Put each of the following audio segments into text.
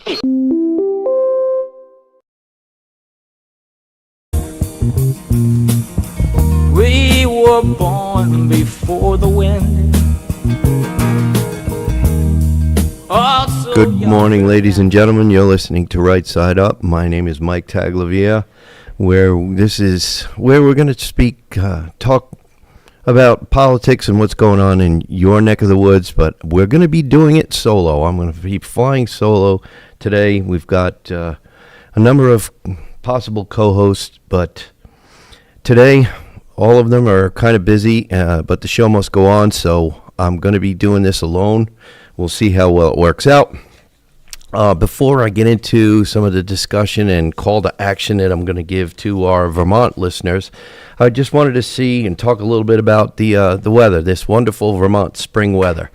We were born before the wind. Good morning, ladies and gentlemen. You're listening to Right Side Up. My name is Mike Taglavia, where this is where we're going to talk about politics and what's going on in your neck of the woods, but we're going to be doing it solo. I'm going to be flying solo today. We've got a number of possible co-hosts, but today all of them are kind of busy, but the show must go on, so I'm going to be doing this alone. We'll see how well it works out. Before I get into some of the discussion and call to action that I'm going to give to our Vermont listeners, I just wanted to see and talk a little bit about the weather, this wonderful Vermont spring weather.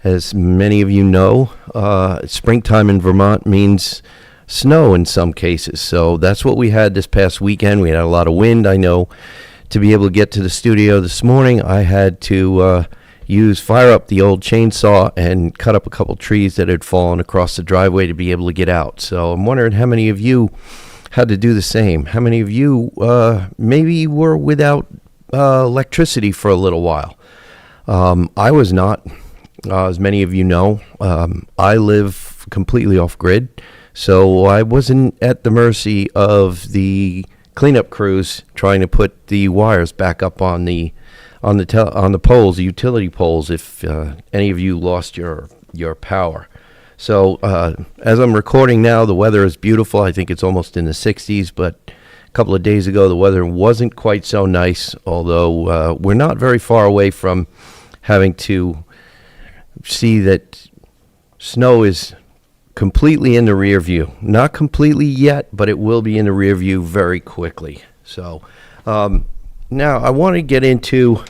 As many of you know, springtime in Vermont means snow in some cases. So that's what we had this past weekend. We had a lot of wind. I know to be able to get to the studio this morning, I had to fire up the old chainsaw and cut up a couple trees that had fallen across the driveway to be able to get out. So I'm wondering how many of you had to do the same. How many of you maybe were without electricity for a little while? I was not. As many of you know, I live completely off grid, so I wasn't at the mercy of the cleanup crews trying to put the wires back up on the poles, the utility poles, if any of you lost your power. So as I'm recording now, the weather is beautiful. I think it's almost in the 60s, but a couple of days ago the weather wasn't quite so nice, although we're not very far away from having to see that snow is completely in the rear view. Not completely yet, but it will be in the rear view very quickly. So now I want to get into,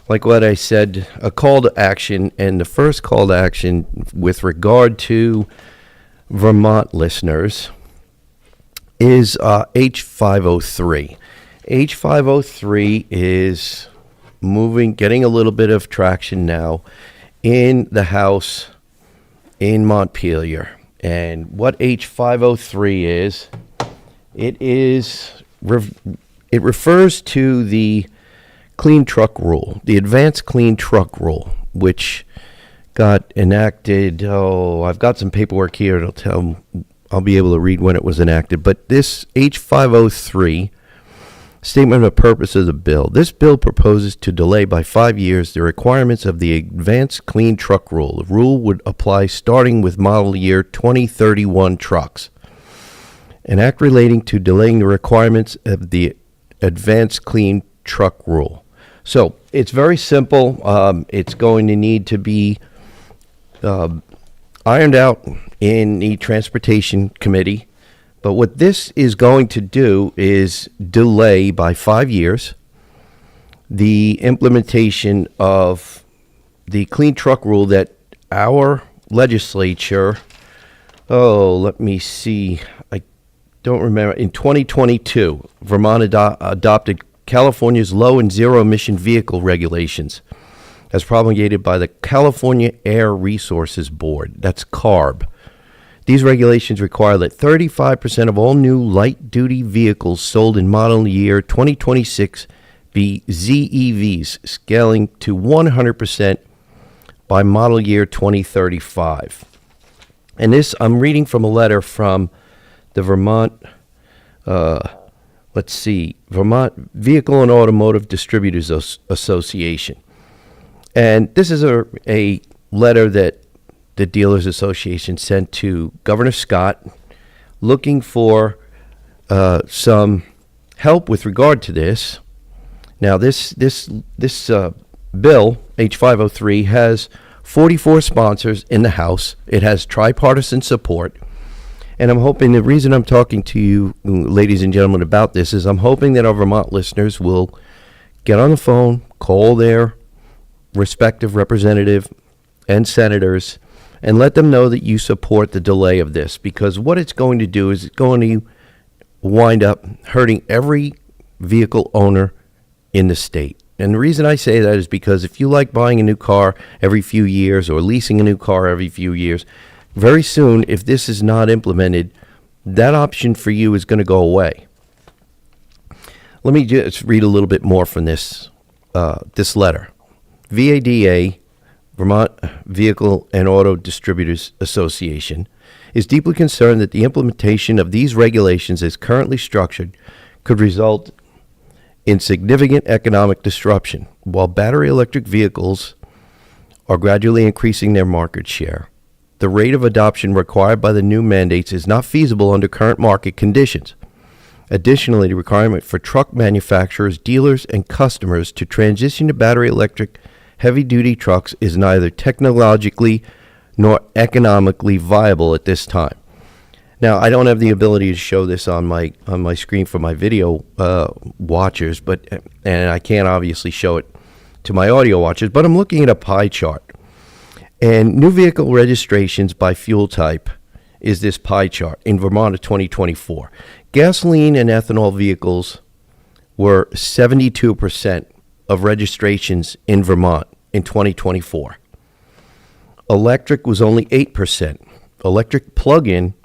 like what I said, a call to action. And the first call to action with regard to Vermont listeners is H503. H503 is getting a little bit of traction now in the House in Montpelier. And what H503 is, it refers to the clean truck rule, the advanced clean truck rule, which got enacted. I've got some paperwork here. I'll be able to read when it was enacted. But this H503 statement of purpose of the bill. This bill proposes to delay by 5 years the requirements of the advanced clean truck rule. The rule would apply starting with model year 2031 trucks. An act relating to delaying the requirements of the advanced clean truck rule. So it's very simple. It's going to need to be ironed out in the Transportation Committee. But what this is going to do is delay by 5 years the implementation of the clean truck rule that our legislature, let me see, don't remember, in 2022, Vermont adopted California's low and zero emission vehicle regulations as promulgated by the California Air Resources Board. That's CARB. These regulations require that 35% of all new light-duty vehicles sold in model year 2026 be ZEVs, scaling to 100% by model year 2035. And this, I'm reading from a letter from the Vermont Vermont Vehicle and Automotive Distributors Association. And this is a letter that the Dealers Association sent to Governor Scott looking for some help with regard to this. Now, this bill, H503, has 44 sponsors in the House. It has tripartisan support. And I'm hoping, the reason I'm talking to you, ladies and gentlemen, about this is I'm hoping that our Vermont listeners will get on the phone, call their respective representative and senators, and let them know that you support the delay of this, because what it's going to do is it's going to wind up hurting every vehicle owner in the state. And the reason I say that is because if you like buying a new car every few years or leasing a new car every few years, very soon, if this is not implemented, that option for you is going to go away. Let me just read a little bit more from this letter. VADA, Vermont Vehicle and Auto Distributors Association, is deeply concerned that the implementation of these regulations as currently structured could result in significant economic disruption. While battery electric vehicles are gradually increasing their market share, the rate of adoption required by the new mandates is not feasible under current market conditions. Additionally, the requirement for truck manufacturers, dealers, and customers to transition to battery electric heavy-duty trucks is neither technologically nor economically viable at this time. Now, I don't have the ability to show this on my screen for my video watchers, and I can't obviously show it to my audio watchers, but I'm looking at a pie chart. And new vehicle registrations by fuel type is this pie chart in Vermont of 2024. Gasoline and ethanol vehicles were 72% of registrations in Vermont in 2024. Electric was only 8%. Electric plug-in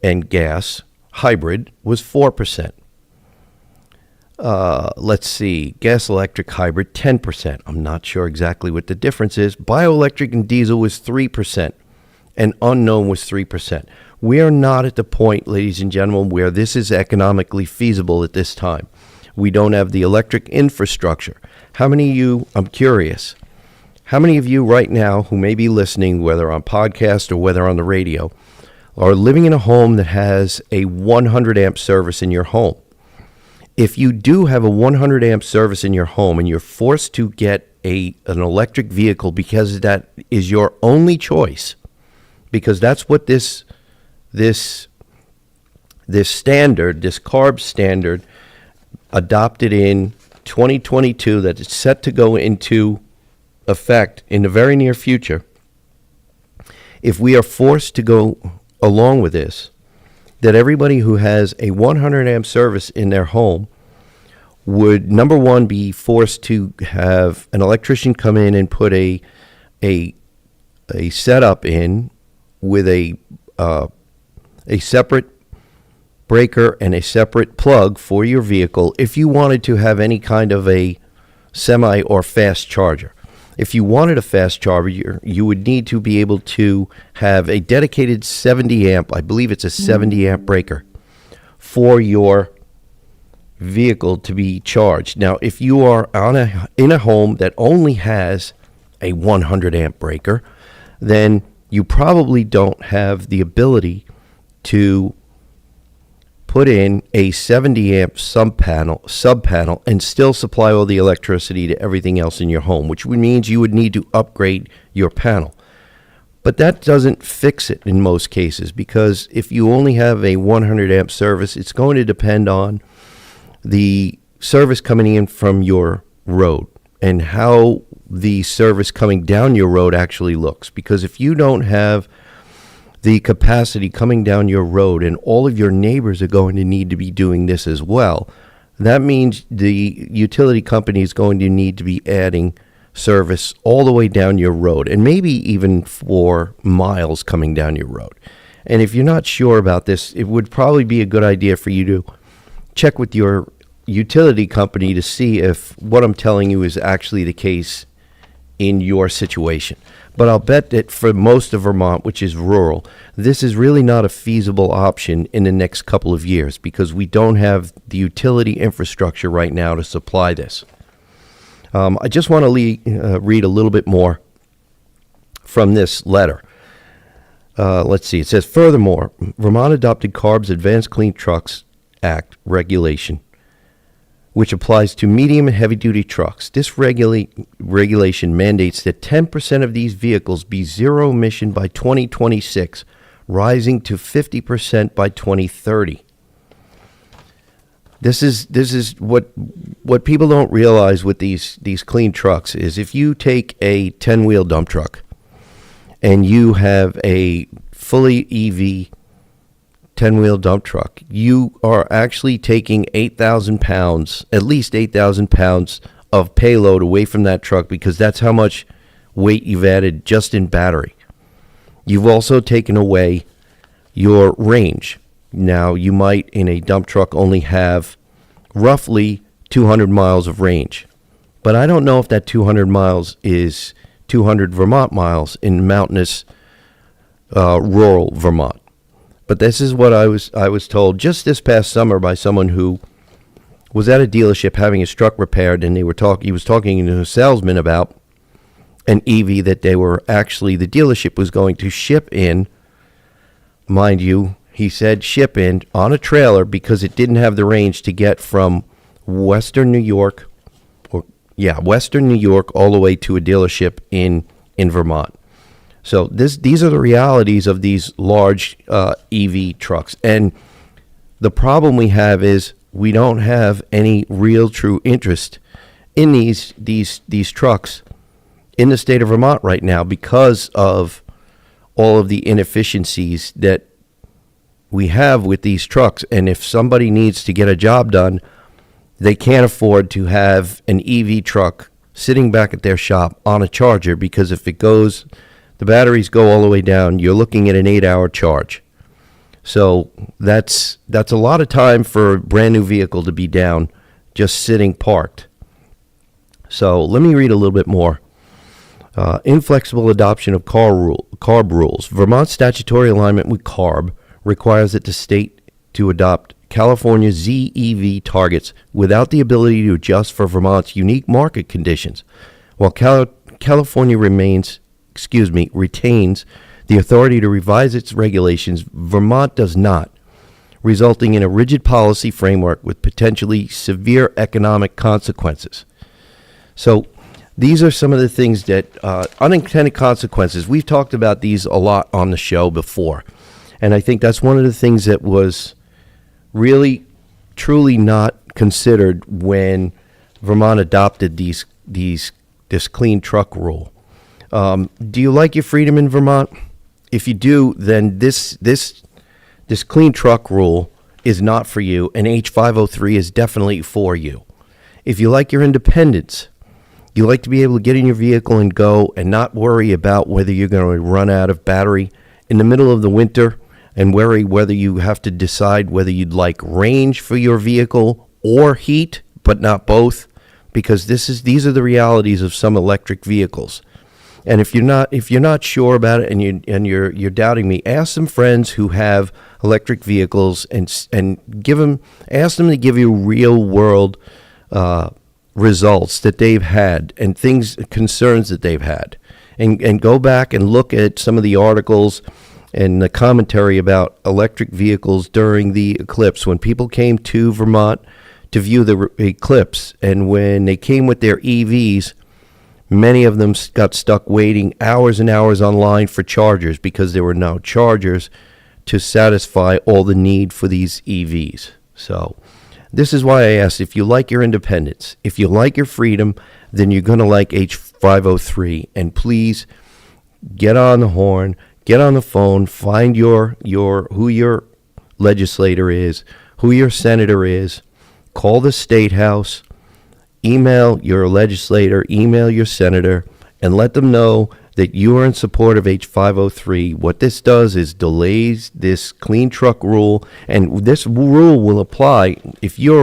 and gas hybrid was 4%. Let's see, gas electric hybrid 10%. I'm not sure exactly what the difference is. Bioelectric and diesel was 3%, and unknown was 3%. We are not at the point, ladies and gentlemen, where this is economically feasible at this time. We don't have the electric infrastructure. How many of you, I'm curious, how many of you right now who may be listening, whether on podcast or whether on the radio, are living in a home that has a 100 amp service in your home? If you do have a 100 amp service in your home and you're forced to get an electric vehicle because that is your only choice, because that's what this standard, this CARB standard, adopted in 2022, that is set to go into effect in the very near future. If we are forced to go along with this, that everybody who has a 100 amp service in their home would, number one, be forced to have an electrician come in and put a setup in with a separate breaker and a separate plug for your vehicle if you wanted to have any kind of a semi or fast charger. If you wanted a fast charger, you would need to be able to have a dedicated 70 amp, I believe it's a 70 amp breaker, for your vehicle to be charged. Now, if you are in a home that only has a 100 amp breaker, then you probably don't have the ability to put in a 70 amp sub panel and still supply all the electricity to everything else in your home, which means you would need to upgrade your panel. But that doesn't fix it in most cases, because if you only have a 100 amp service, it's going to depend on the service coming in from your road and how the service coming down your road actually looks. Because if you don't have the capacity coming down your road and all of your neighbors are going to need to be doing this as well, that means the utility company is going to need to be adding service all the way down your road, and maybe even for miles coming down your road. And if you're not sure about this, it would probably be a good idea for you to check with your utility company to see if what I'm telling you is actually the case in your situation. But I'll bet that for most of Vermont, which is rural, this is really not a feasible option in the next couple of years, because we don't have the utility infrastructure right now to supply this. I just want to read a little bit more from this letter. Let's see. It says, furthermore, Vermont adopted CARB's Advanced Clean Trucks Act regulation, which applies to medium and heavy-duty trucks. This regulation mandates that 10% of these vehicles be zero emission by 2026, rising to 50% by 2030. This is what people don't realize with these clean trucks is, if you take a 10-wheel dump truck and you have a fully EV 10-wheel dump truck, you are actually taking 8,000 pounds, at least 8,000 pounds of payload away from that truck, because that's how much weight you've added just in battery. You've also taken away your range. Now, you might in a dump truck only have roughly 200 miles of range. But I don't know if that 200 miles is 200 Vermont miles in mountainous rural Vermont. But this is what I was told just this past summer by someone who was at a dealership having his truck repaired, and he was talking to a salesman about an EV that they were actually, the dealership was going to ship in, mind you, he said ship in on a trailer because it didn't have the range to get from Western New York all the way to a dealership in Vermont. So these are the realities of these large EV trucks. And the problem we have is we don't have any real true interest in these trucks in the state of Vermont right now because of all of the inefficiencies that we have with these trucks. And if somebody needs to get a job done, they can't afford to have an EV truck sitting back at their shop on a charger, because if it goes, the batteries go all the way down, you're looking at an 8-hour charge. So that's a lot of time for a brand new vehicle to be down, just sitting parked. So let me read a little bit more. Inflexible adoption of CARB rules. Vermont's statutory alignment with CARB requires that the state to adopt California's ZEV targets without the ability to adjust for Vermont's unique market conditions. While California retains the authority to revise its regulations, Vermont does not, resulting in a rigid policy framework with potentially severe economic consequences. So these are some of the things that unintended consequences. We've talked about these a lot on the show before. And I think that's one of the things that was really, truly not considered when Vermont adopted this clean truck rule. Do you like your freedom in Vermont? If you do, then this clean truck rule is not for you, and H503 is definitely for you. If you like your independence, you like to be able to get in your vehicle and go and not worry about whether you're going to run out of battery in the middle of the winter, and worry whether you have to decide whether you'd like range for your vehicle or heat, but not both, because these are the realities of some electric vehicles. And if you're not sure about it and you're doubting me, ask some friends who have electric vehicles and ask them to give you real world results that they've had and concerns that they've had, and go back and look at some of the articles and the commentary about electric vehicles during the eclipse, when people came to Vermont to view the eclipse, and when they came with their EVs, many of them got stuck waiting hours and hours online for chargers because there were no chargers to satisfy all the need for these EVs. So this is why I asked, if you like your independence, if you like your freedom, then you're going to like H503. And please get on the horn, get on the phone, find who your legislator is, who your senator is, call the state house, email your legislator, email your senator, and let them know that you are in support of H503. What this does is delays this clean truck rule, and this rule will apply if you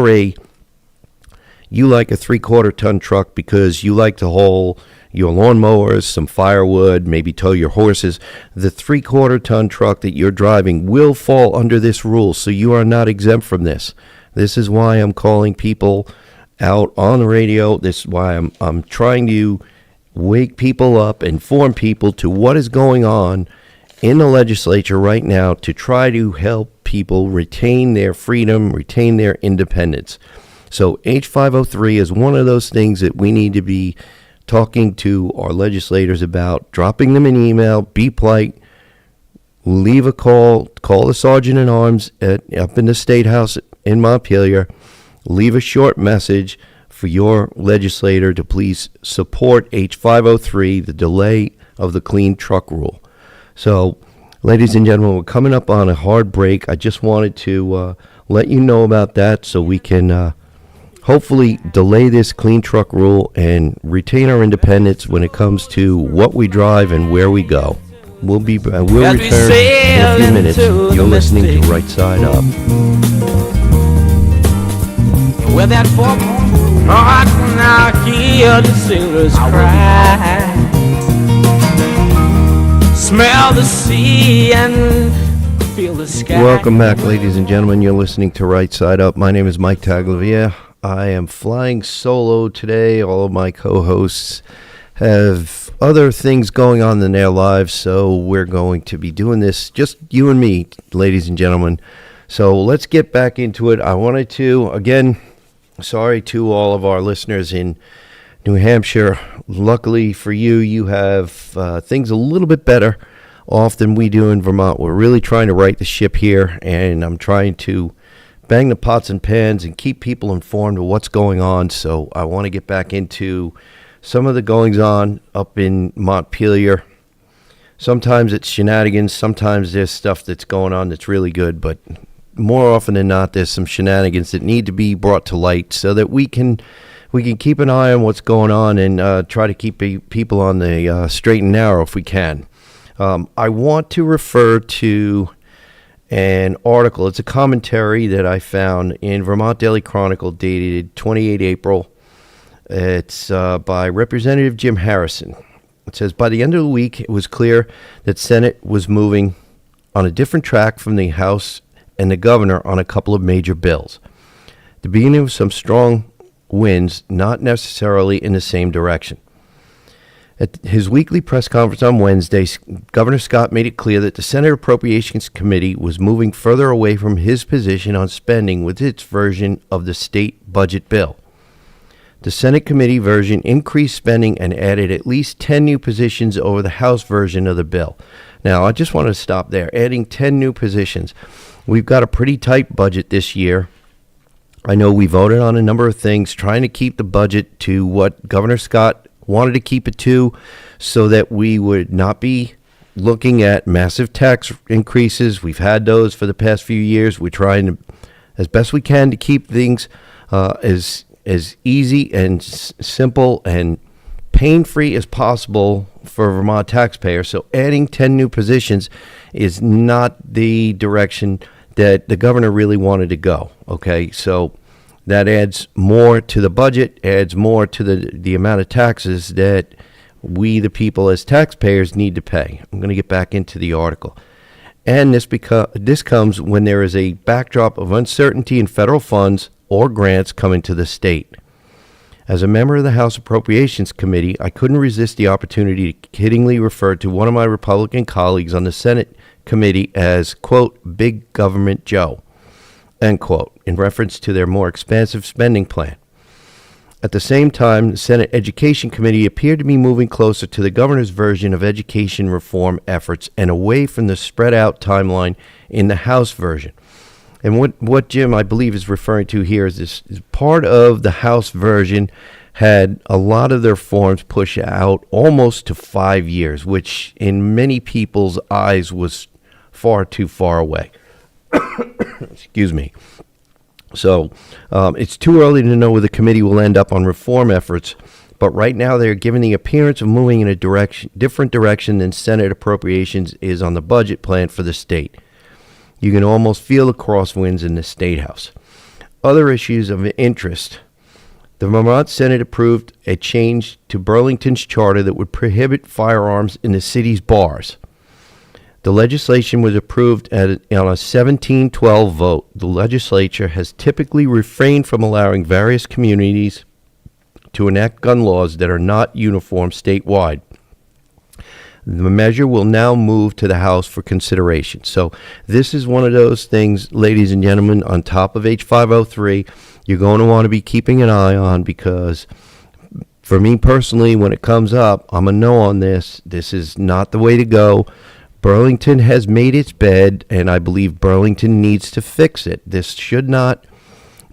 like a 3/4 ton truck because you like to haul your lawnmowers, some firewood, maybe tow your horses. The 3/4 ton truck that you're driving will fall under this rule, so you are not exempt from this. This is why I'm calling people out on the radio. This is why I'm trying to wake people up, inform people to what is going on in the legislature right now to try to help people retain their freedom, retain their independence. So H503 is one of those things that we need to be talking to our legislators about, dropping them an email, be polite, leave a call the Sergeant at Arms up in the State House in Montpelier, leave a short message for your legislator to please support H503, the delay of the clean truck rule. So, ladies and gentlemen, we're coming up on a hard break. I just wanted to let you know about that so we can hopefully delay this clean truck rule and retain our independence when it comes to what we drive and where we go. We'll return As we in a sail few minutes. into You're the listening to mystic. Right Side Up. Where that forlorn heart now hear the sailors cry. Smell the sea and feel the sky. Welcome back, ladies and gentlemen. You're listening to Right Side Up. My name is Mike Taglavia. I am flying solo today. All of my co-hosts have other things going on in their lives, so we're going to be doing this just you and me, ladies and gentlemen. So let's get back into it. I wanted to, again, sorry to all of our listeners in New Hampshire. Luckily for you, you have things a little bit better off than we do in Vermont. We're really trying to right the ship here, and I'm trying to bang the pots and pans and keep people informed of what's going on. So I want to get back into some of the goings on up in Montpelier. Sometimes it's shenanigans. Sometimes there's stuff that's going on that's really good, but more often than not, there's some shenanigans that need to be brought to light so that we can keep an eye on what's going on and try to keep people on the straight and narrow if we can. I want to refer to an article. It's a commentary that I found in Vermont Daily Chronicle dated 28 April. It's by Representative Jim Harrison. It says, by the end of the week, it was clear that Senate was moving on a different track from the House and the governor on a couple of major bills. The beginning of some strong winds, not necessarily in the same direction. At his weekly press conference on Wednesday, Governor Scott made it clear that the Senate Appropriations Committee was moving further away from his position on spending with its version of the state budget bill. The Senate committee version increased spending and added at least 10 new positions over the House version of the bill. Now, I just want to stop there. Adding 10 new positions. We've got a pretty tight budget this year. I know we voted on a number of things, trying to keep the budget to what Governor Scott wanted to keep it to so that we would not be looking at massive tax increases. We've had those for the past few years. We're trying to, as best we can, to keep things as easy and simple and pain-free as possible for Vermont taxpayers. So adding 10 new positions is not the direction that the governor really wanted to go. Okay, so that adds more to the budget, adds more to the amount of taxes that we, the people, as taxpayers, need to pay. I'm going to get back into the article. And this comes when there is a backdrop of uncertainty in federal funds or grants coming to the state. As a member of the House Appropriations Committee, I couldn't resist the opportunity to kiddingly refer to one of my Republican colleagues on the Senate committee as, quote, Big Government Joe, end quote, in reference to their more expansive spending plan. At the same time, the Senate Education Committee appeared to be moving closer to the governor's version of education reform efforts and away from the spread-out timeline in the House version. And what Jim, I believe, is referring to here is this is part of the House version had a lot of their forms pushed out almost to 5 years, which in many people's eyes was far too far away. Excuse me. So it's too early to know where the committee will end up on reform efforts, but right now they're giving the appearance of moving in a different direction than Senate appropriations is on the budget plan for the state. You can almost feel the crosswinds in the State House. Other issues of interest. The Vermont Senate approved a change to Burlington's charter that would prohibit firearms in the city's bars. The legislation was approved on a 17-12 vote. The legislature has typically refrained from allowing various communities to enact gun laws that are not uniform statewide. The measure will now move to the House for consideration. So this is one of those things, ladies and gentlemen, on top of H503, you're going to want to be keeping an eye on, because for me personally, when it comes up, I'm a no on this. This is not the way to go. Burlington has made its bed, and I believe Burlington needs to fix it. This should not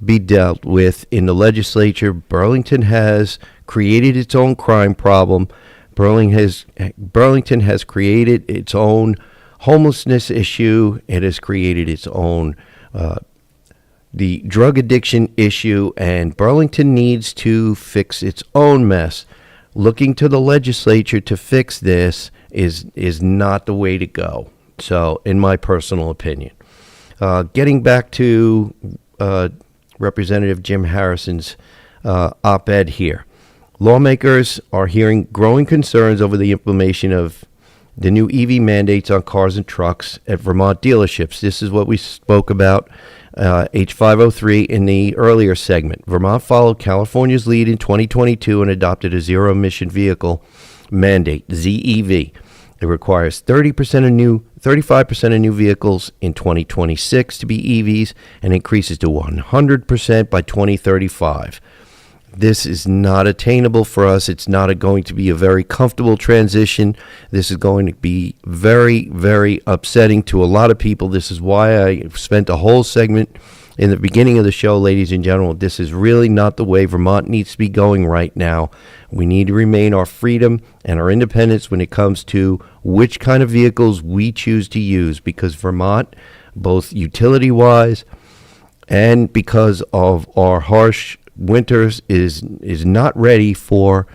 be dealt with in the legislature. Burlington has created its own crime problem. Burlington has created its own homelessness issue. It has created its own the drug addiction issue, and Burlington needs to fix its own mess. looking to the legislature to fix this is not the way to go. So, in my personal opinion. Getting back to Representative Jim Harrison's op-ed here. Lawmakers are hearing growing concerns over the implementation of the new EV mandates on cars and trucks at Vermont dealerships. This is what we spoke about, H503, in the earlier segment. Vermont followed California's lead in 2022 and adopted a zero-emission vehicle mandate, ZEV. It requires 35% of new vehicles in 2026 to be EVs and increases to 100% by 2035. This is not attainable for us. It's not going to be a very comfortable transition. This is going to be very, very upsetting to a lot of people. This is why I spent a whole segment in the beginning of the show, ladies and gentlemen. This is really not the way Vermont needs to be going right now. We need to remain our freedom and our independence when it comes to which kind of vehicles we choose to use, because Vermont, both utility-wise and because of our harsh winters, is not ready for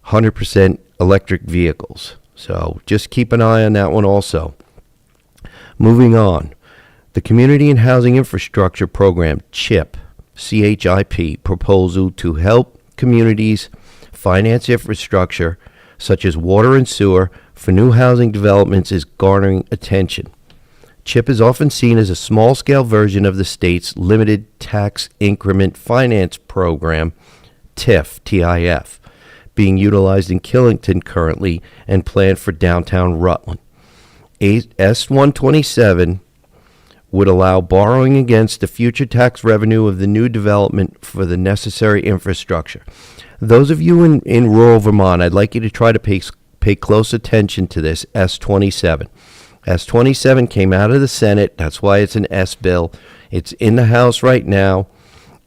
100% electric vehicles. So just keep an eye on that one also. Moving on. The Community and Housing Infrastructure Program, CHIP, CHIP, proposal to help communities finance infrastructure such as water and sewer for new housing developments is garnering attention. CHIP is often seen as a small-scale version of the state's Limited Tax Increment Finance Program, TIF, TIF, being utilized in Killington currently and planned for downtown Rutland. S-127 would allow borrowing against the future tax revenue of the new development for the necessary infrastructure. Those of you in rural Vermont, I'd like you to try to pay close attention to this S-27. S-27 came out of the Senate. That's why it's an S bill. It's in the House right now.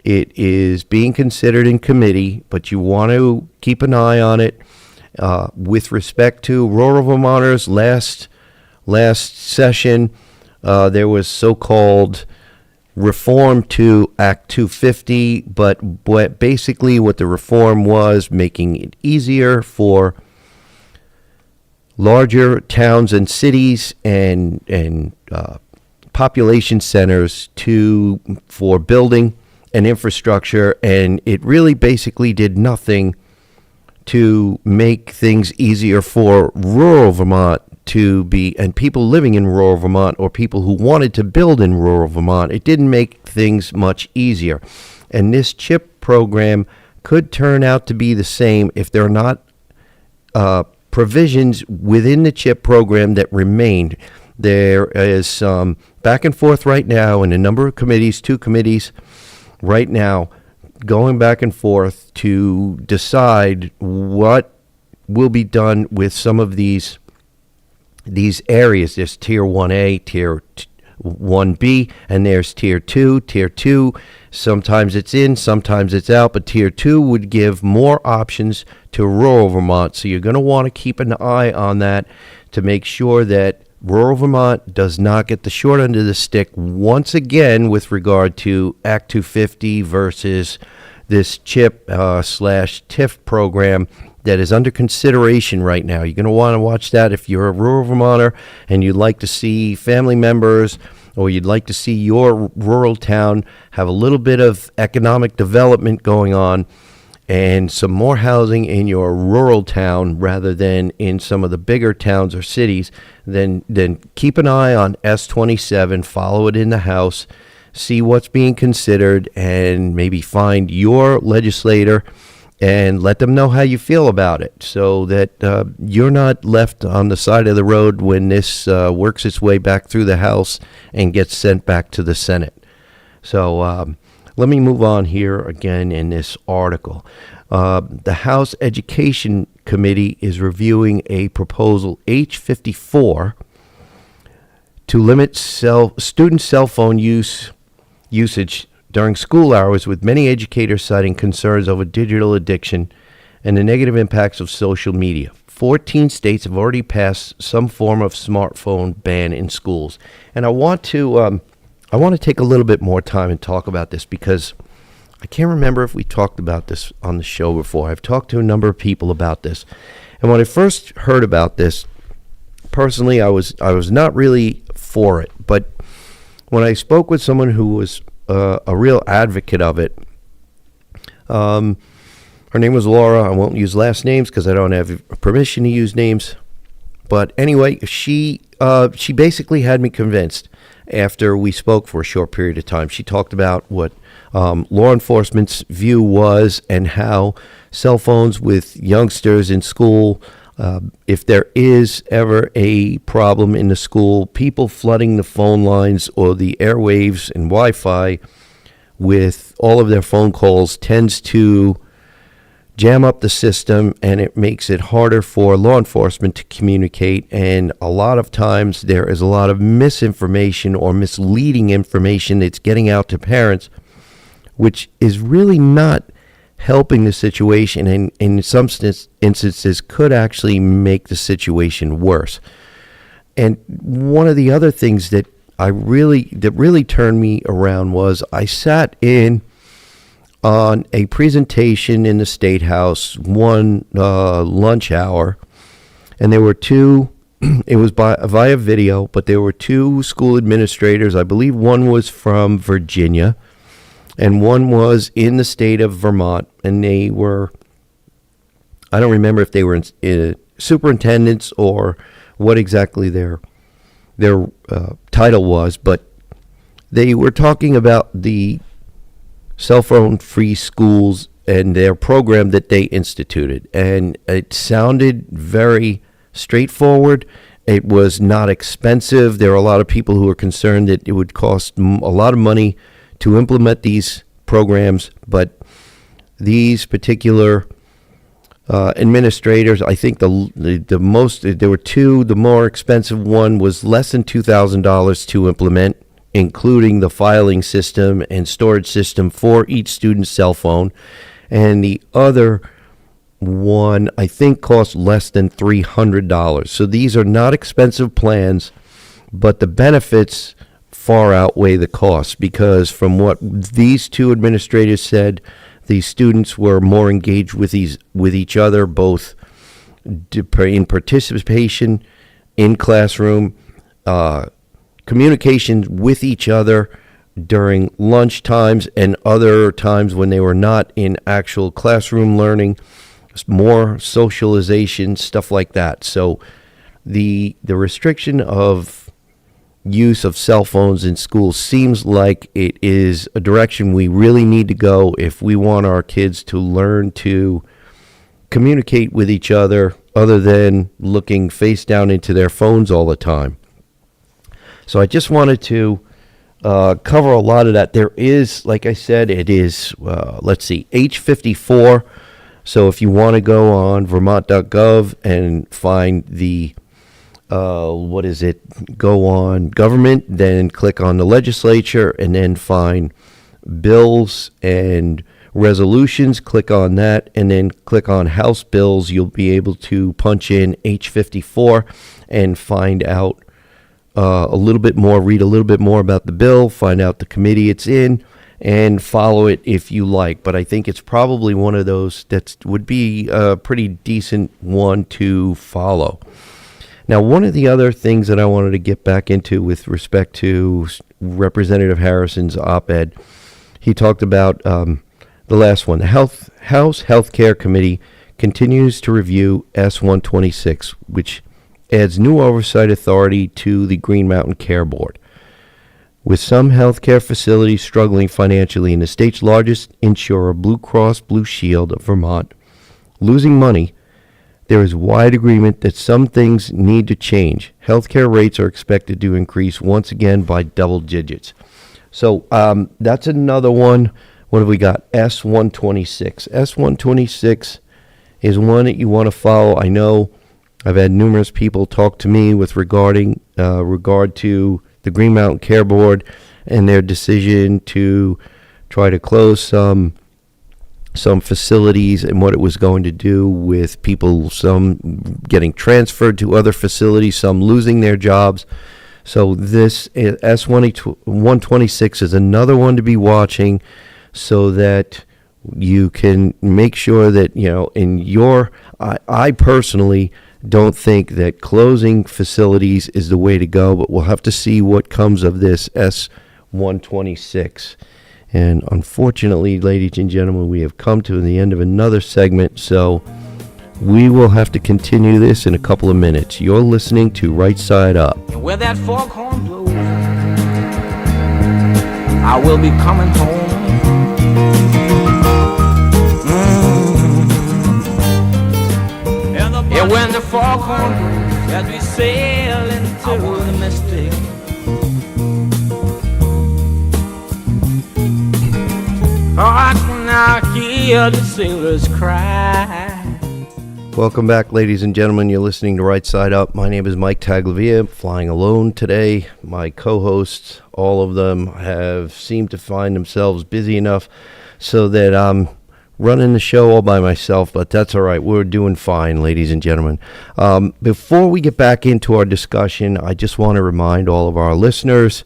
It is being considered in committee, but you want to keep an eye on it. With respect to rural Vermonters, last session, there was so-called reform to Act 250, but basically what the reform was, making it easier for larger towns and cities and population centers for building and infrastructure, and it really basically did nothing to make things easier for rural Vermont to be, and people living in rural Vermont or people who wanted to build in rural Vermont. It didn't make things much easier. And this CHIP program could turn out to be the same if there are not provisions within the CHIP program that remained. There is some back and forth right now in a number of committees, 2 committees right now, going back and forth to decide what will be done with some of these areas. There's Tier 1A, Tier 1B, and there's Tier 2. Tier 2, sometimes it's in, sometimes it's out, but Tier 2 would give more options to rural Vermont. So you're going to want to keep an eye on that to make sure that rural Vermont does not get the short end of the stick once again with regard to Act 250 versus this CHIP slash TIF program that is under consideration right now. You're going to want to watch that if you're a rural Vermonter and you'd like to see family members or you'd like to see your rural town have a little bit of economic development going on and some more housing in your rural town rather than in some of the bigger towns or cities, then keep an eye on S-27, follow it in the House, see what's being considered, and maybe find your legislator and let them know how you feel about it so that you're not left on the side of the road when this works its way back through the House and gets sent back to the Senate. So let me move on here again in this article. The House Education Committee is reviewing a proposal, H54, to limit student cell phone usage during school hours, with many educators citing concerns over digital addiction and the negative impacts of social media. 14 states have already passed some form of smartphone ban in schools. And I want to take a little bit more time and talk about this because I can't remember if we talked about this on the show before. I've talked to a number of people about this. And when I first heard about this, personally, I was not really for it. But when I spoke with someone who was a real advocate of it, her name was Laura. I won't use last names because I don't have permission to use names. But anyway, she basically had me convinced after we spoke for a short period of time. She talked about what law enforcement's view was and how cell phones with youngsters in school, if there is ever a problem in the school, people flooding the phone lines or the airwaves and Wi-Fi with all of their phone calls tends to jam up the system, and it makes it harder for law enforcement to communicate. And a lot of times there is a lot of misinformation or misleading information that's getting out to parents, which is really not helping the situation, and in some instances could actually make the situation worse. And one of the other things that really turned me around was I sat in on a presentation in the State House one lunch hour, and there were two. It was via video, but there were two school administrators. I believe one was from Virginia, and one was in the state of Vermont. And they were, I don't remember if they were superintendents or what exactly their title was, but they were talking about the cell phone free schools and their program that they instituted. And it sounded very straightforward. It was not expensive. There are a lot of people who are concerned that it would cost a lot of money to implement these programs, but these particular administrators, I think the most, there were two. The more expensive one was less than $2,000 to implement, including the filing system and storage system for each student's cell phone. And the other one, I think, cost less than $300. So these are not expensive plans, but the benefits far outweigh the costs, because from what these two administrators said, the students were more engaged with each other, both in participation in classroom, communication with each other during lunch times and other times when they were not in actual classroom learning, more socialization, stuff like that. So the restriction of use of cell phones in schools seems like it is a direction we really need to go if we want our kids to learn to communicate with each other than looking face down into their phones all the time. So I just wanted to cover a lot of that. There is, like I said, it is, age 54. So if you want to go on Vermont.gov and find the, go on government, then click on the legislature, and then find bills and resolutions, click on that, and then click on House bills. You'll be able to punch in H54 and find out a little bit more, read a little bit more about the bill, find out the committee it's in, and follow it if you like. But I think it's probably one of those that would be a pretty decent one to follow. Now, one of the other things that I wanted to get back into with respect to Representative Harrison's op-ed, he talked about the last one. The House Health Care Committee continues to review S-126, which adds new oversight authority to the Green Mountain Care Board. With some healthcare facilities struggling financially and the state's largest insurer, Blue Cross Blue Shield of Vermont, losing money, there is wide agreement that some things need to change. Healthcare rates are expected to increase once again by double digits. So that's another one. What have we got? S-126. S-126 is one that you want to follow. I know I've had numerous people talk to me with regard to the Green Mountain Care Board and their decision to try to close some facilities and what it was going to do with people, some getting transferred to other facilities, some losing their jobs. So this S-126 is another one to be watching. so that you can make sure that, in I personally don't think that closing facilities is the way to go, but we'll have to see what comes of this S-126. And unfortunately, ladies and gentlemen, we have come to the end of another segment, so we will have to continue this in a couple of minutes. You're listening to Right Side Up. And where that foghorn blows, I will be coming home. And when the foghorn blows, as we sail into the mystic, I can now hear the sailors cry. Welcome back, ladies and gentlemen. You're listening to Right Side Up. My name is Mike Taglavia, flying alone today. My co-hosts, all of them, have seemed to find themselves busy enough so that I'm running the show all by myself, but that's all right. We're doing fine, ladies and gentlemen. Before we get back into our discussion, I just want to remind all of our listeners,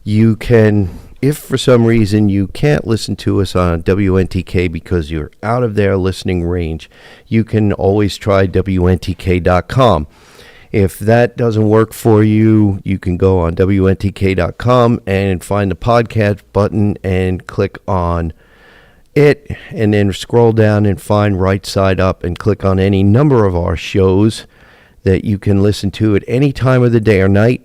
you can, if for some reason you can't listen to us on WNTK because you're out of their listening range, you can always try WNTK.com. If that doesn't work for you, you can go on WNTK.com and find the podcast button and click on it, and then scroll down and find Right Side Up and click on any number of our shows that you can listen to at any time of the day or night.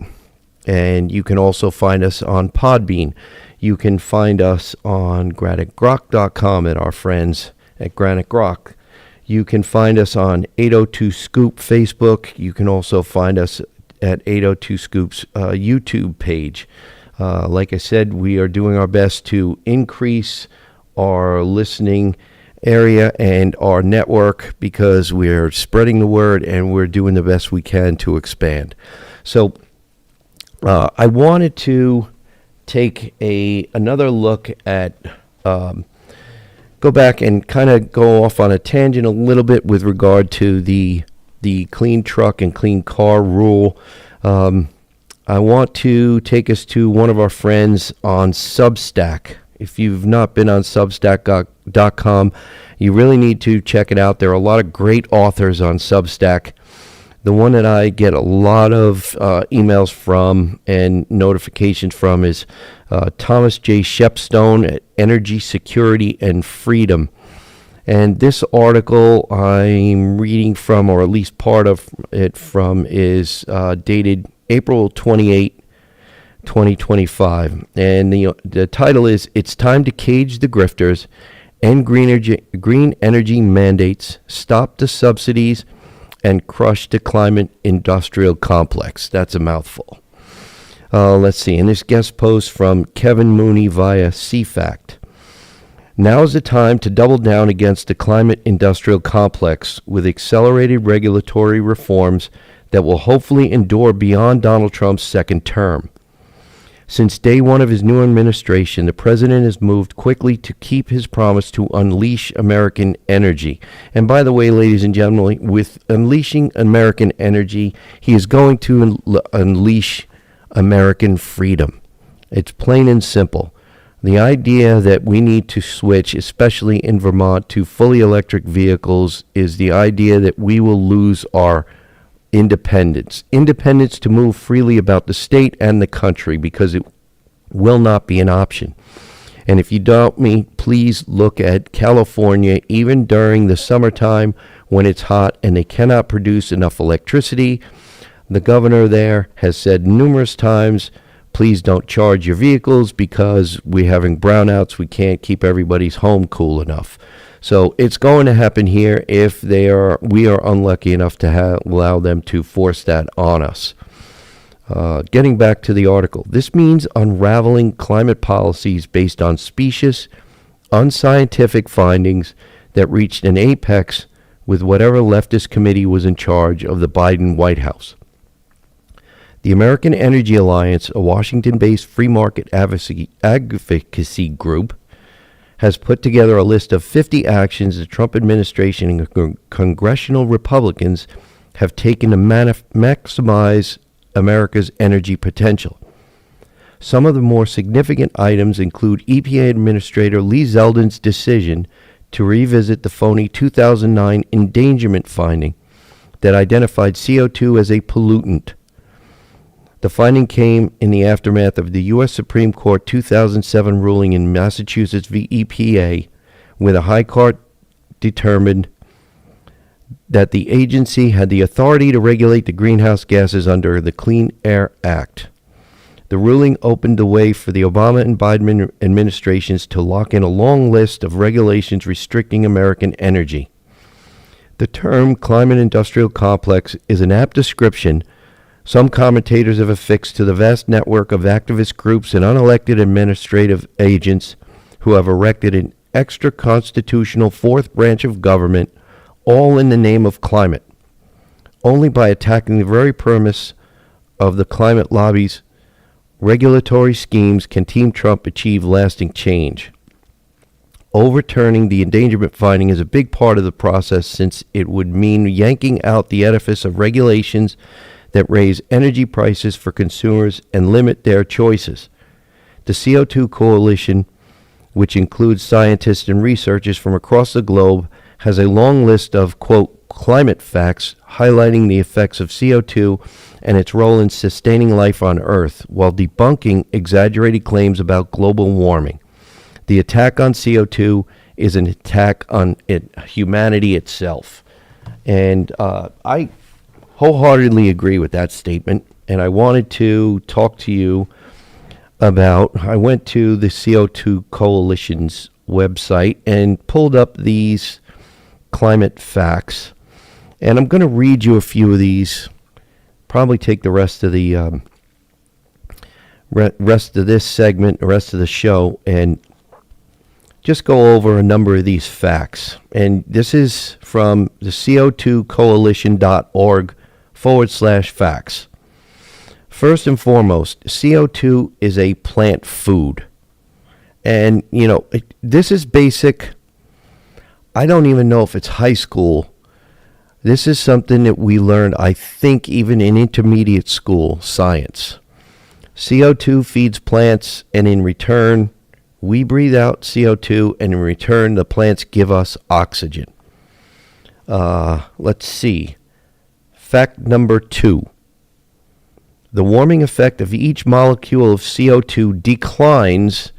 And you can also find us on Podbean. You can find us on GraniteGrock.com at our friends at Granite Grok. You can find us on 802 Scoop Facebook. You can also find us at 802 Scoop's YouTube page. Like I said, we are doing our best to increase our listening area and our network because we're spreading the word and we're doing the best we can to expand. So I wanted to take another look at, go back and kind of go off on a tangent a little bit with regard to the clean truck and clean car rule. I want to take us to one of our friends on Substack. If you've not been on Substack.com, you really need to check it out. There are a lot of great authors on Substack. The one that I get a lot of emails from and notifications from is Thomas J. Shepstone at Energy, Security, and Freedom. And this article I'm reading from, or at least part of it from, is dated April 28, 2025. And the title is, "It's Time to Cage the Grifters, End Green Energy Mandates, Stop the Subsidies, and Crush the Climate Industrial Complex." That's a mouthful. Let's see. And this guest post from Kevin Mooney via CFACT. "Now is the time to double down against the climate industrial complex with accelerated regulatory reforms that will hopefully endure beyond Donald Trump's second term. Since day one of his new administration, the president has moved quickly to keep his promise to unleash American energy." And by the way, ladies and gentlemen, with unleashing American energy, he is going to unleash American freedom. It's plain and simple. The idea that we need to switch, especially in Vermont, to fully electric vehicles is the idea that we will lose our independence to move freely about the state and the country, because it will not be an option. And if you doubt me, please look at California. Even during the summertime when it's hot and they cannot produce enough electricity, the governor there has said numerous times, please don't charge your vehicles because we're having brownouts. We can't keep everybody's home cool enough. So it's going to happen here if we are unlucky enough to allow them to force that on us. Getting back to the article, this means unraveling climate policies based on specious, unscientific findings that reached an apex with whatever leftist committee was in charge of the Biden White House. The American Energy Alliance, a Washington-based free market advocacy group, has put together a list of 50 actions the Trump administration and congressional Republicans have taken to maximize America's energy potential. Some of the more significant items include EPA Administrator Lee Zeldin's decision to revisit the phony 2009 endangerment finding that identified CO2 as a pollutant. The finding came in the aftermath of the U.S. Supreme Court 2007 ruling in Massachusetts v. EPA, where the High Court determined that the agency had the authority to regulate the greenhouse gases under the Clean Air Act. The ruling opened the way for the Obama and Biden administrations to lock in a long list of regulations restricting American energy. The term climate industrial complex is an apt description some commentators have affixed to the vast network of activist groups and unelected administrative agents who have erected an extra-constitutional fourth branch of government, all in the name of climate. Only by attacking the very premise of the climate lobby's regulatory schemes can Team Trump achieve lasting change. Overturning the endangerment finding is a big part of the process, since it would mean yanking out the edifice of regulations that raise energy prices for consumers and limit their choices. The CO2 Coalition, which includes scientists and researchers from across the globe, has a long list of, quote, climate facts highlighting the effects of CO2 and its role in sustaining life on Earth, while debunking exaggerated claims about global warming. The attack on CO2 is an attack on humanity itself. And I wholeheartedly agree with that statement. And I wanted to talk to you about, I went to the CO2 Coalition's website and pulled up these climate facts. And I'm going to read you a few of these, probably take the rest of the rest of this segment, the rest of the show, and just go over a number of these facts. And this is from the co2coalition.org/facts. First and foremost, CO2 is a plant food. And, you know, this is basic. I don't even know if it's high school. This is something that we learned, I think, even in intermediate school science. CO2 feeds plants, and in return, we breathe out CO2, and in return, the plants give us oxygen. Let's see. Fact number 2. The warming effect of each molecule of CO2 declines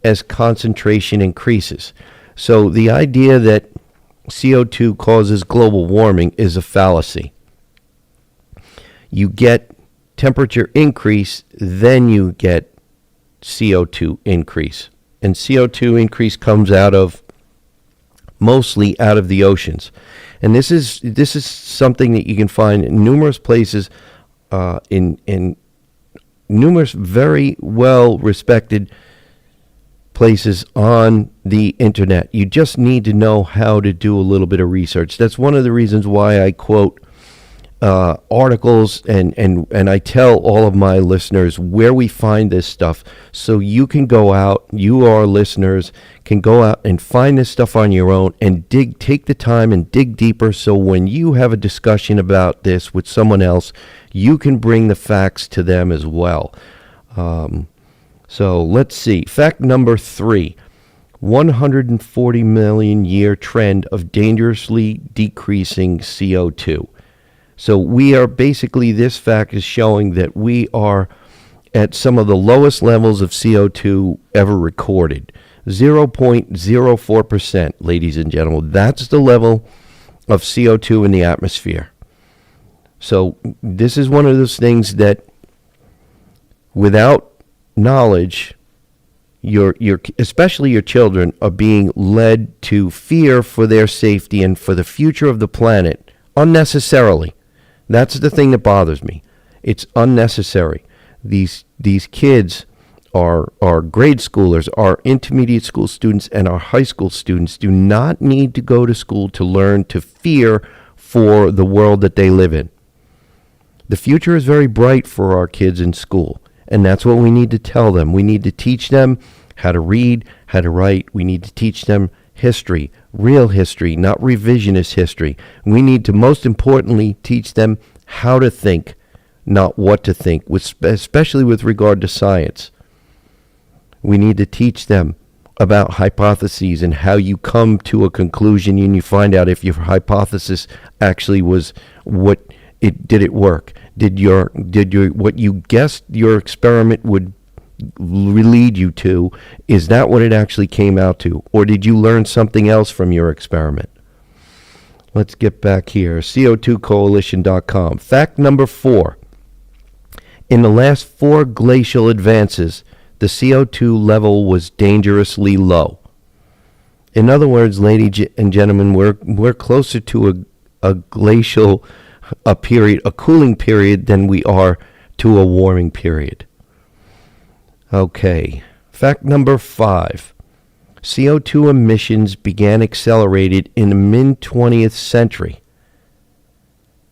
as concentration increases. So the idea that CO2 causes global warming is a fallacy. You get temperature increase, then you get CO2 increase. And CO2 increase comes mostly out of the oceans. And this is something that you can find in numerous places, in numerous very well respected places on the internet. You just need to know how to do a little bit of research. That's one of the reasons why I quote articles and I tell all of my listeners where we find this stuff, so you can go out, you, our listeners, can go out and find this stuff on your own and take the time and dig deeper, so when you have a discussion about this with someone else, you can bring the facts to them as well. So let's see. Fact number 3. 140 million year trend of dangerously decreasing CO2. So we are basically, this fact is showing that we are at some of the lowest levels of CO2 ever recorded. 0.04%, ladies and gentlemen. That's the level of CO2 in the atmosphere. So this is one of those things that without knowledge, your especially your children are being led to fear for their safety and for the future of the planet unnecessarily. That's the thing that bothers me. It's unnecessary. These kids, our grade schoolers, our intermediate school students, and our high school students do not need to go to school to learn to fear for the world that they live in. The future is very bright for our kids in school, and that's what we need to tell them. We need to teach them how to read, how to write. We need to teach them history, real history, not revisionist history. We need to, most importantly, teach them how to think, not what to think, especially with regard to science. We need to teach them about hypotheses and how you come to a conclusion and you find out if your hypothesis actually was did it work? Did what you guessed your experiment would lead you to, is that what it actually came out to? Or did you learn something else from your experiment? Let's get back here. CO2coalition.com. Fact number 4. In the last 4 glacial advances, the CO2 level was dangerously low. In other words, ladies and gentlemen, we're closer to a glacial period, a cooling period, than we are to a warming period. Okay. Fact number 5. CO2 emissions began accelerated in the mid-20th century.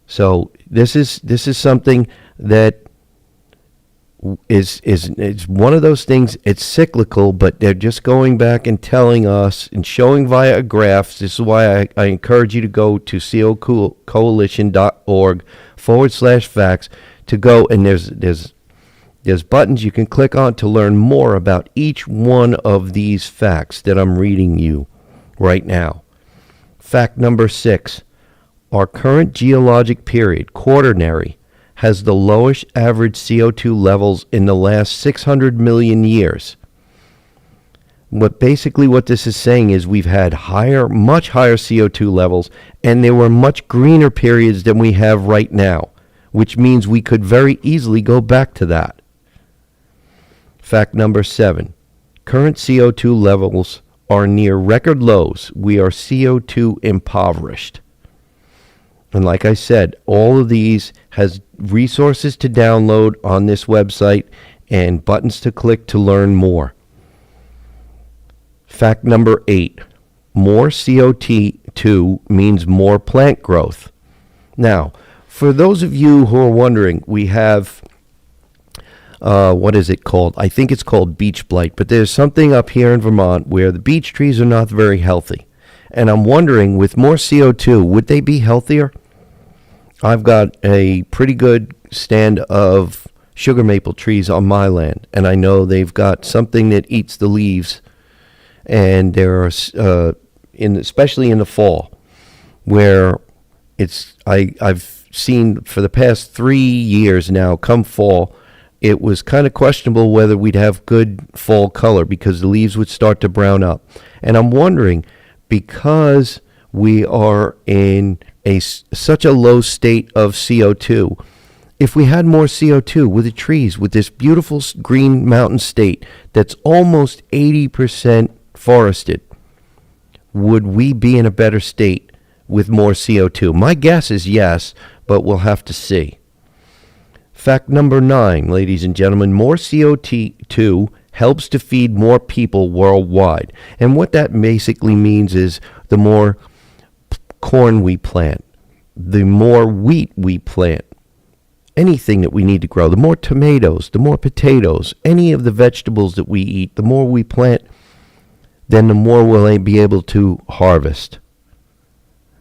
So this is something that is one of those things. It's cyclical, but they're just going back and telling us and showing via graphs. This is why I encourage you to go to coalition.org/facts to go, and there's buttons you can click on to learn more about each one of these facts that I'm reading you right now. Fact number 6. Our current geologic period, Quaternary, has the lowest average CO2 levels in the last 600 million years. What this is saying is we've had much higher CO2 levels, and there were much greener periods than we have right now, which means we could very easily go back to that. Fact number 7. Current CO2 levels are near record lows. We are CO2 impoverished. And like I said, all of these has resources to download on this website and buttons to click to learn more. Fact number 8. More CO2 means more plant growth. Now, for those of you who are wondering, we have, what is it called? I think it's called beech blight, but there's something up here in Vermont where the beech trees are not very healthy. And I'm wondering, with more CO2, would they be healthier? I've got a pretty good stand of sugar maple trees on my land, and I know they've got something that eats the leaves, and there are, especially in the fall, where I've seen for the past 3 years now, come fall, it was kind of questionable whether we'd have good fall color because the leaves would start to brown up. And I'm wondering, because we are in such a low state of CO2, if we had more CO2 with the trees, with this beautiful green mountain state that's almost 80% forested, would we be in a better state with more CO2? My guess is yes, but we'll have to see. Fact number 9, ladies and gentlemen, more CO2 helps to feed more people worldwide. And what that basically means is the more corn we plant, the more wheat we plant, anything that we need to grow, the more tomatoes, the more potatoes, any of the vegetables that we eat, the more we plant, then the more we'll be able to harvest.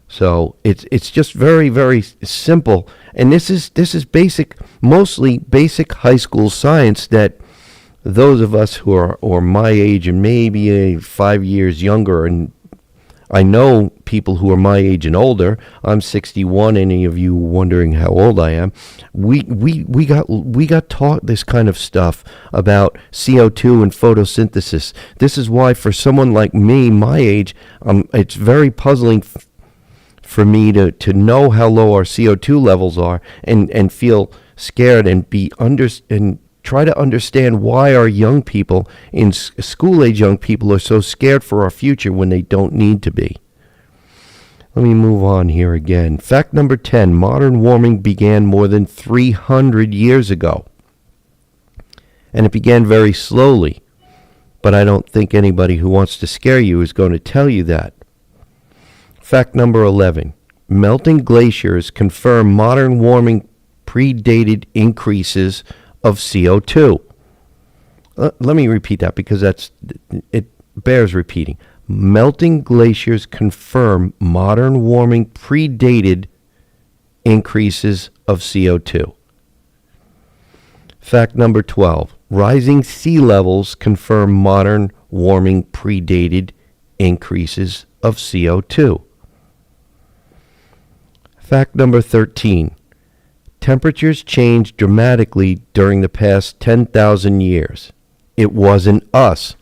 So it's just very, very simple. And this is basic, mostly basic high school science that those of us who are or my age and maybe 5 years younger, and I know people who are my age and older. I'm 61. Any of you wondering how old I am? We got taught this kind of stuff about CO2 and photosynthesis. This is why, for someone like me, my age, it's very puzzling for me to know how low our CO2 levels are and feel scared and and try to understand why our young people, in school-age young people, are so scared for our future when they don't need to be. Let me move on here again. Fact number 10, modern warming began more than 300 years ago. And it began very slowly, but I don't think anybody who wants to scare you is going to tell you that. Fact number 11, melting glaciers confirm modern warming predated increases of CO2. Let me repeat that because it bears repeating. Melting glaciers confirm modern warming predated increases of CO2. Fact number 12. Rising sea levels confirm modern warming predated increases of CO2. Fact number 13. Temperatures changed dramatically during the past 10,000 years. It wasn't us.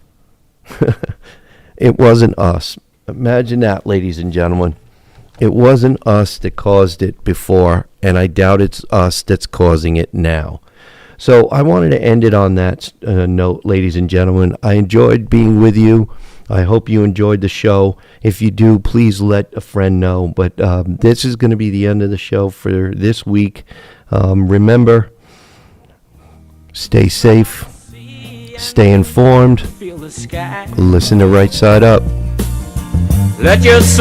It wasn't us. Imagine that, ladies and gentlemen. It wasn't us that caused it before, and I doubt it's us that's causing it now. So I wanted to end it on that note, ladies and gentlemen. I enjoyed being with you. I hope you enjoyed the show. If you do, please let a friend know. But this is going to be the end of the show for this week. Remember, stay safe, stay informed, Feel the sky. listen to Right Side Up. Let your soul